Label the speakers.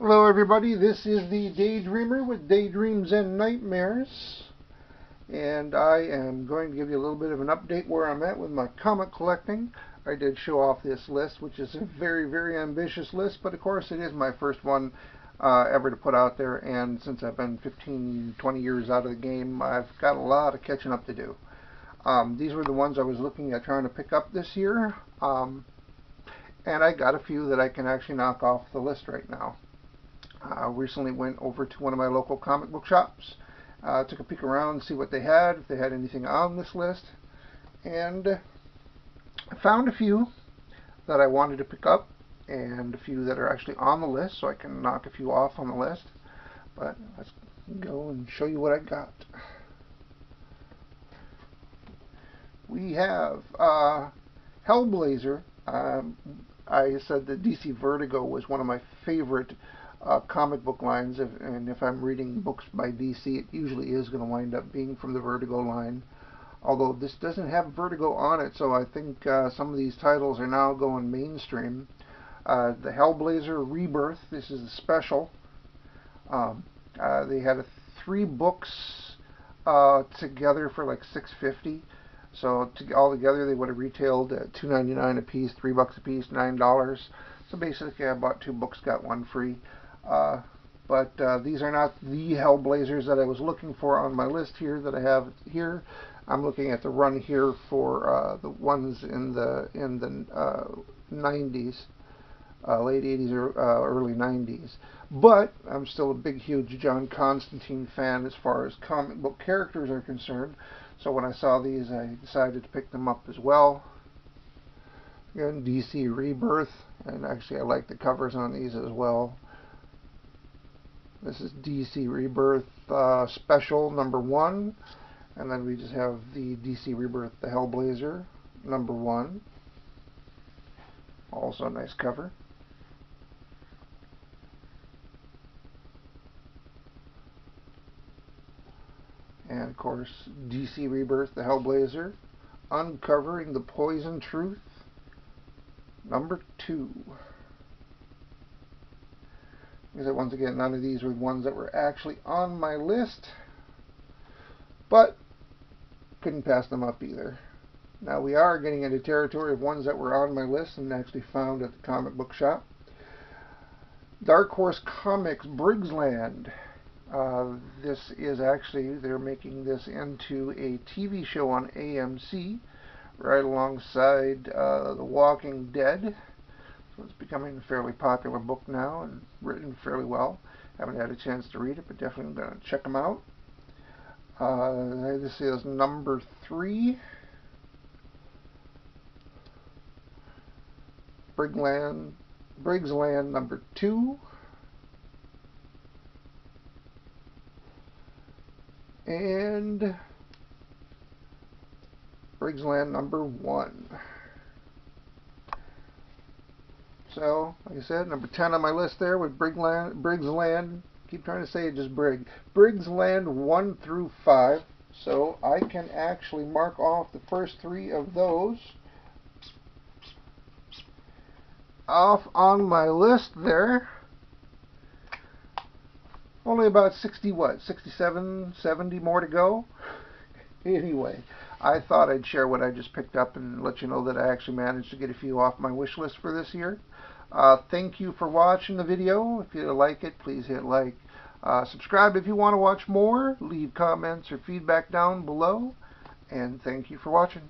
Speaker 1: Hello everybody, this is the Daydreamer with Daydreams and Nightmares, and I am going to give you a little bit of an update where I'm at with my comic collecting. I did show off this list, which is a very ambitious list, but of course it is my first one ever to put out there, and since I've been 15-20 years out of the game, I've got a lot of catching up to do. These were the ones I was looking at trying to pick up this year, and I got a few that I can actually knock off the list right now. Recently went over to one of my local comic book shops, took a peek around, see what they had, if they had anything on this list, and I found a few that I wanted to pick up, and a few that are actually on the list, so I can knock a few off on the list. But let's go and show you what I got. We have Hellblazer. I said that DC Vertigo was one of my favorite comic book lines, and if I'm reading books by DC, it usually is going to wind up being from the Vertigo line. Although this doesn't have Vertigo on it, so I think some of these titles are now going mainstream. The Hellblazer Rebirth, this is a special. They had 3 books together for like $6.50. So all together they would have retailed at $2.99 a piece, $3 a piece, $9. So basically I bought 2 books, got 1 free. But these are not the Hellblazers that I was looking for on my list here that I have here. I'm looking at the run here for the ones in the 90s, late 80s or early 90s. But I'm still a big, huge John Constantine fan as far as comic book characters are concerned. So when I saw these, I decided to pick them up as well. Again, DC Rebirth, and actually I like the covers on these as well. This is DC Rebirth Special number 1, and then we just have the DC Rebirth The Hellblazer number 1. Also a nice cover. And of course, DC Rebirth The Hellblazer Uncovering the Poison Truth number 2. Because once again, none of these were ones that were actually on my list, but couldn't pass them up either. Now we are getting into territory of ones that were on my list and actually found at the comic book shop. Dark Horse Comics Briggs Land. This is actually, they're making this into a TV show on AMC, right alongside The Walking Dead. So it's becoming a fairly popular book now and written fairly well. Haven't had a chance to read it, but definitely going to check them out. This is number 3. Briggs Land number 2. And Briggs Land number 1. So, like I said, number 10 on my list there with Briggs Land. Keep trying to say it just Briggs Land 1 through 5. So I can actually mark off the first 3 of those off on my list there. Only about 67, 70 more to go. Anyway, I thought I'd share what I just picked up and let you know that I actually managed to get a few off my wish list for this year. Thank you for watching the video. If you like it, please hit like. Subscribe if you want to watch more. Leave comments or feedback down below. And thank you for watching.